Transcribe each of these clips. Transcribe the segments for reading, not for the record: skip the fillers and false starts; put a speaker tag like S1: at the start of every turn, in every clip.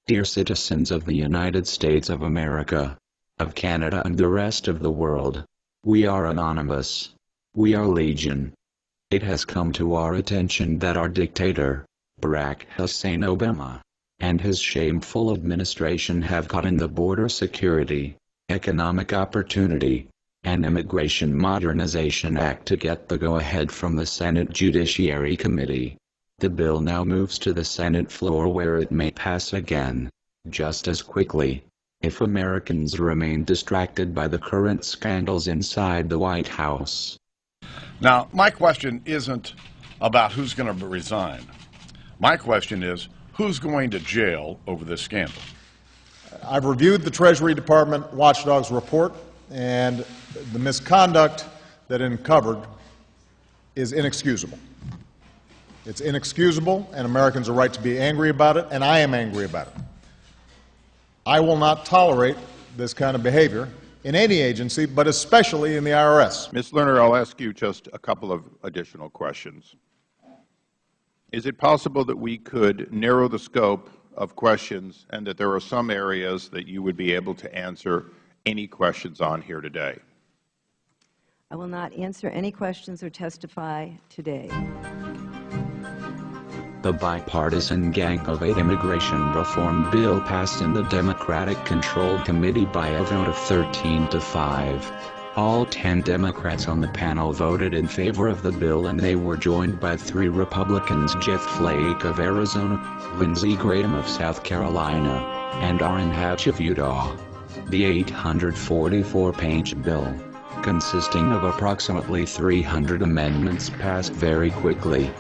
S1: Dear citizens of the United States of America, of Canada and the rest of the world, we are anonymous. We are legion. It has come to our attention that our dictator, Barack Hussein Obama, and his shameful administration have cut in the border security, economic opportunity, and Immigration Modernization Act to get the go-ahead from the Senate Judiciary Committee. The bill now moves to the Senate floor where it may pass again, just as quickly, if Americans remain distracted by the current scandals inside the White House.
S2: Now, my question isn't about who's going to resign. My question is, who's going to jail over this scandal?
S3: I've reviewed the Treasury Department watchdog's report, and the misconduct that it uncovered is inexcusable. It's inexcusable, and Americans are right to be angry about it, and I am angry about it. I will not tolerate this kind of behavior in any agency, but especially in the IRS.
S4: Ms. Lerner, I'll ask you just a couple of additional questions. Is it possible that we could narrow the scope of questions and that there are some areas that you would be able to answer any questions on here today?
S5: I will not answer any questions or testify today.
S1: The bipartisan Gang of 8 immigration reform bill passed in the Democratic-controlled committee by a vote of 13-5. All 10 Democrats on the panel voted in favor of the bill, and they were joined by 3 Republicans: Jeff Flake of Arizona, Lindsey Graham of South Carolina, and Orrin Hatch of Utah. The 844-page bill, consisting of approximately 300 amendments, passed very quickly.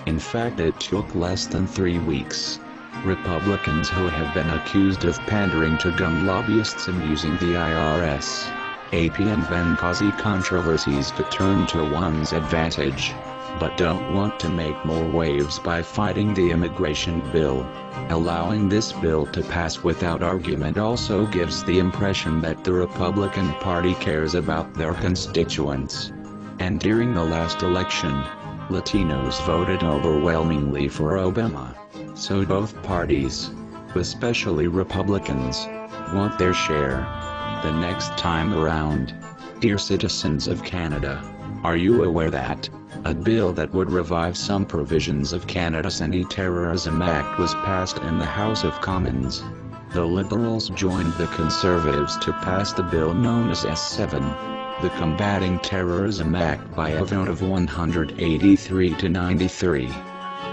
S1: In fact, it took less than 3 weeks. Republicans who have been accused of pandering to gun lobbyists and using the IRS, AP and Benghazi controversies to turn to one's advantage, but don't want to make more waves by fighting the immigration bill. Allowing this bill to pass without argument also gives the impression that the Republican Party cares about their constituents. And during the last election, Latinos voted overwhelmingly for Obama. So both parties, especially Republicans, want their share. The next time around, dear citizens of Canada, are you aware that a bill that would revive some provisions of Canada's Anti-Terrorism Act was passed in the House of Commons? The Liberals joined the Conservatives to pass the bill known as S7. The Combating Terrorism Act, by a vote of 183 to 93.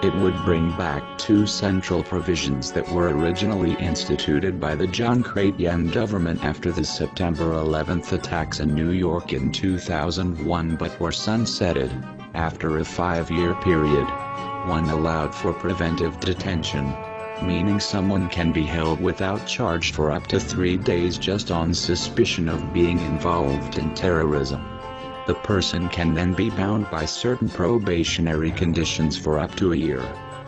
S1: It would bring back 2 central provisions that were originally instituted by the John Chrétien government after the September 11th attacks in New York in 2001, but were sunsetted after a 5-year period. One allowed for preventive detention, meaning someone can be held without charge for up to 3 days just on suspicion of being involved in terrorism. The person can then be bound by certain probationary conditions for up to a year,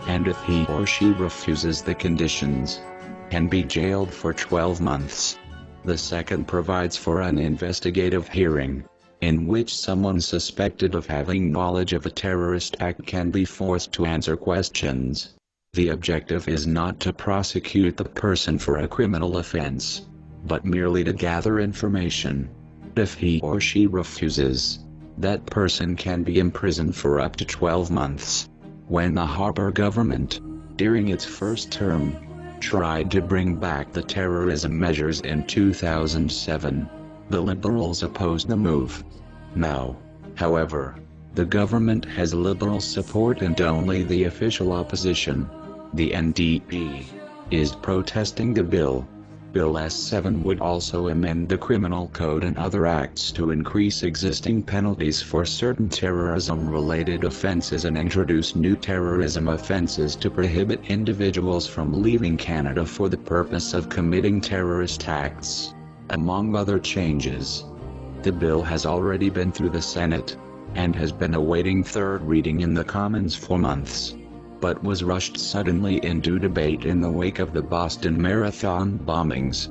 S1: and if he or she refuses the conditions, can be jailed for 12 months. The second provides for an investigative hearing, in which someone suspected of having knowledge of a terrorist act can be forced to answer questions. The objective is not to prosecute the person for a criminal offense, but merely to gather information. If he or she refuses, that person can be imprisoned for up to 12 months. When the Harper government, during its first term, tried to bring back the terrorism measures in 2007, the Liberals opposed the move. Now, however, the government has Liberal support and only the official opposition, the NDP, is protesting the bill. Bill S7 would also amend the Criminal Code and other acts to increase existing penalties for certain terrorism-related offenses and introduce new terrorism offenses to prohibit individuals from leaving Canada for the purpose of committing terrorist acts, among other changes. The bill has already been through the Senate, and has been awaiting third reading in the Commons for months, but was rushed suddenly into debate in the wake of the Boston Marathon bombings.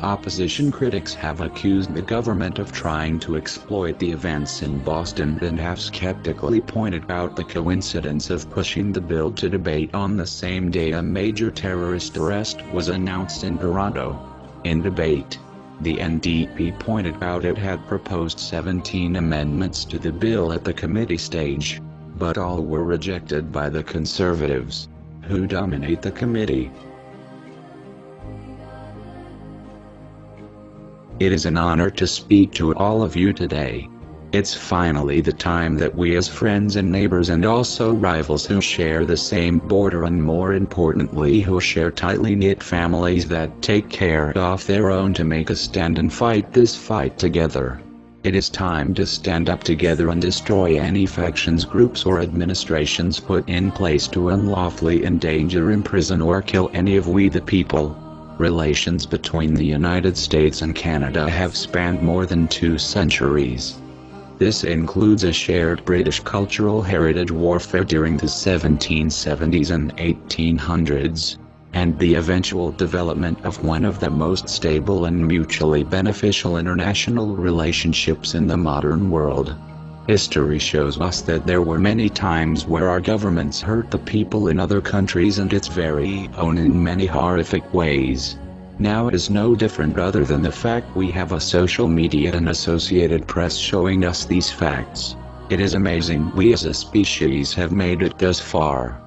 S1: Opposition critics have accused the government of trying to exploit the events in Boston and have skeptically pointed out the coincidence of pushing the bill to debate on the same day a major terrorist arrest was announced in Toronto. In debate, the NDP pointed out it had proposed 17 amendments to the bill at the committee stage, but all were rejected by the Conservatives, who dominate the committee. It is an honor to speak to all of you today. It's finally the time that we as friends and neighbors and also rivals who share the same border and more importantly who share tightly knit families that take care of their own to make a stand and fight this fight together. It is time to stand up together and destroy any factions, groups or administrations put in place to unlawfully endanger, imprison or kill any of we the people. Relations between the United States and Canada have spanned more than 2 centuries. This includes a shared British cultural heritage warfare during the 1770s and 1800s, and the eventual development of one of the most stable and mutually beneficial international relationships in the modern world. History shows us that there were many times where our governments hurt the people in other countries and its very own in many horrific ways. Now it is no different other than the fact we have a social media and Associated Press showing us these facts. It is amazing we as a species have made it thus far.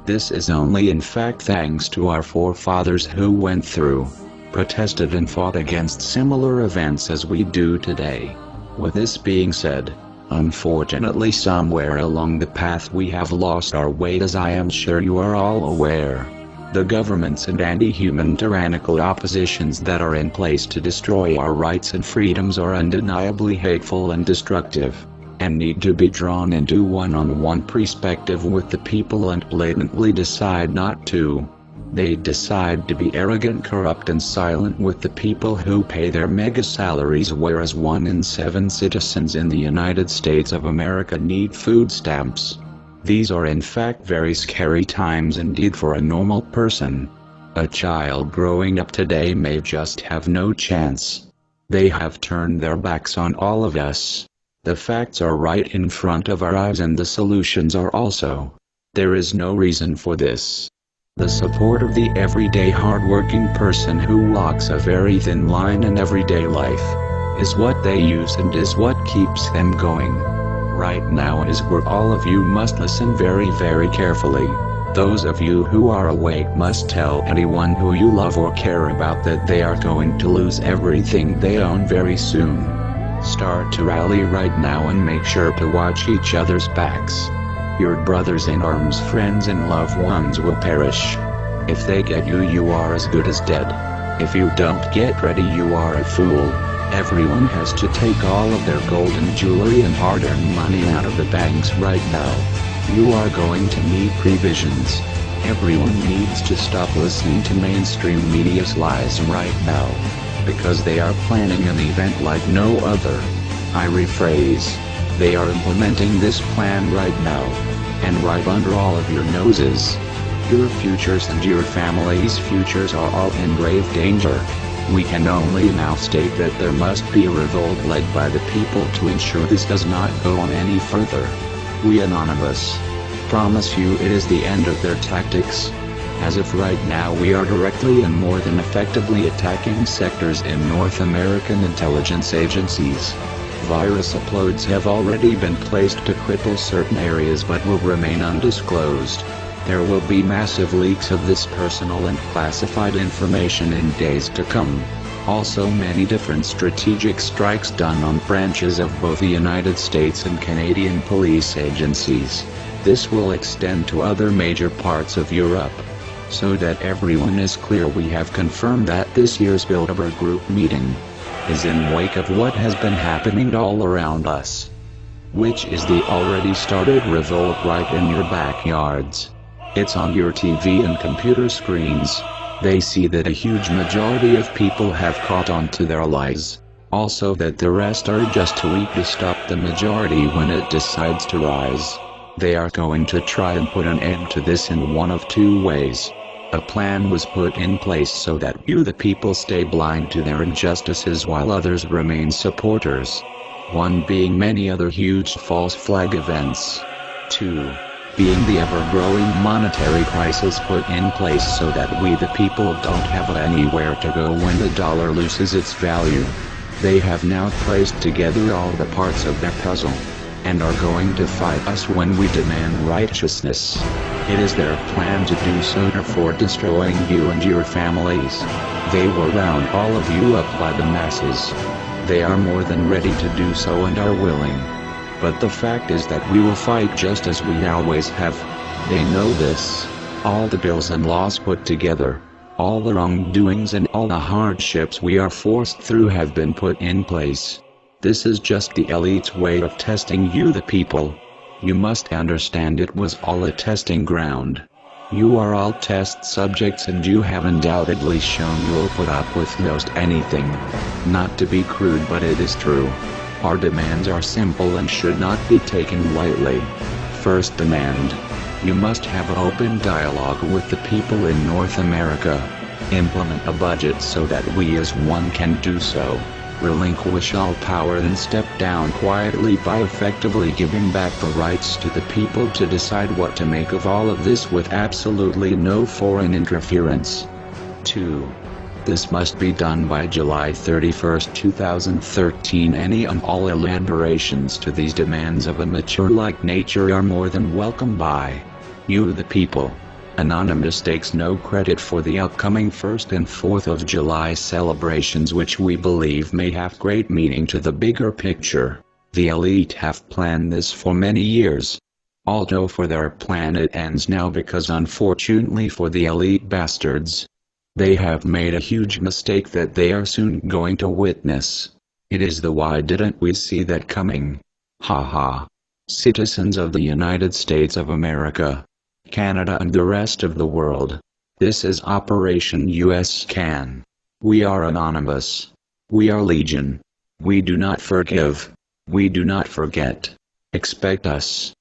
S1: This is only in fact thanks to our forefathers who went through, protested and fought against similar events as we do today. With this being said, unfortunately somewhere along the path we have lost our way, as I am sure you are all aware. The governments and anti-human tyrannical oppositions that are in place to destroy our rights and freedoms are undeniably hateful and destructive, and need to be drawn into one-on-one perspective with the people and blatantly decide not to. They decide to be arrogant, corrupt and silent with the people who pay their mega salaries, whereas 1 in 7 citizens in the United States of America need food stamps. These are in fact very scary times indeed for a normal person. A child growing up today may just have no chance. They have turned their backs on all of us. The facts are right in front of our eyes and the solutions are also. There is no reason for this. The support of the everyday hard-working person who walks a very thin line in everyday life is what they use and is what keeps them going. Right now is where all of you must listen very, very carefully. Those of you who are awake must tell anyone who you love or care about that they are going to lose everything they own very soon. Start to rally right now and make sure to watch each other's backs. Your brothers in arms, friends and loved ones will perish. If they get you, you are as good as dead. If you don't get ready, you are a fool. Everyone has to take all of their gold and jewelry and hard-earned money out of the banks right now. You are going to need provisions. Everyone needs to stop listening to mainstream media's lies right now, because they are planning an event like no other. I rephrase. They are implementing this plan right now, and right under all of your noses. Your futures and your family's futures are all in grave danger. We can only now state that there must be a revolt led by the people to ensure this does not go on any further. We Anonymous promise you it is the end of their tactics. As of right now we are directly and more than effectively attacking sectors in North American intelligence agencies. Virus uploads have already been placed to cripple certain areas but will remain undisclosed. There will be massive leaks of this personal and classified information in days to come. Also many different strategic strikes done on branches of both the United States and Canadian police agencies. This will extend to other major parts of Europe. So that everyone is clear, we have confirmed that this year's Bilderberg Group meeting is in wake of what has been happening all around us, which is the already started revolt right in your backyards. It's on your TV and computer screens. They see that a huge majority of people have caught on to their lies. Also that the rest are just too weak to stop the majority when it decides to rise. They are going to try and put an end to this in one of 2 ways. A plan was put in place so that you the people stay blind to their injustices while others remain supporters. One being many other huge false flag events. 2. Being the ever-growing monetary crisis put in place so that we the people don't have anywhere to go when the dollar loses its value. They have now placed together all the parts of their puzzle, and are going to fight us when we demand righteousness. It is their plan to do so for destroying you and your families. They will round all of you up by the masses. They are more than ready to do so and are willing. But the fact is that we will fight just as we always have. They know this. All the bills and laws put together, all the wrongdoings and all the hardships we are forced through have been put in place. This is just the elite's way of testing you the people. You must understand it was all a testing ground. You are all test subjects and you have undoubtedly shown you'll put up with most anything. Not to be crude, but it is true. Our demands are simple and should not be taken lightly. First demand. You must have an open dialogue with the people in North America. Implement a budget so that we as one can do so. Relinquish all power and step down quietly by effectively giving back the rights to the people to decide what to make of all of this with absolutely no foreign interference. 2. This must be done by July 31, 2013. Any and all elaborations to these demands of a mature-like nature are more than welcome by you the people. Anonymous takes no credit for the upcoming 1st and 4th of July celebrations, which we believe may have great meaning to the bigger picture. The elite have planned this for many years. Although for their plan it ends now because unfortunately for the elite bastards, they have made a huge mistake that they are soon going to witness. It is the why didn't we see that coming? Ha ha. Citizens of the United States of America, Canada and the rest of the world. This is Operation US Can. We are anonymous. We are legion. We do not forgive. We do not forget. Expect us.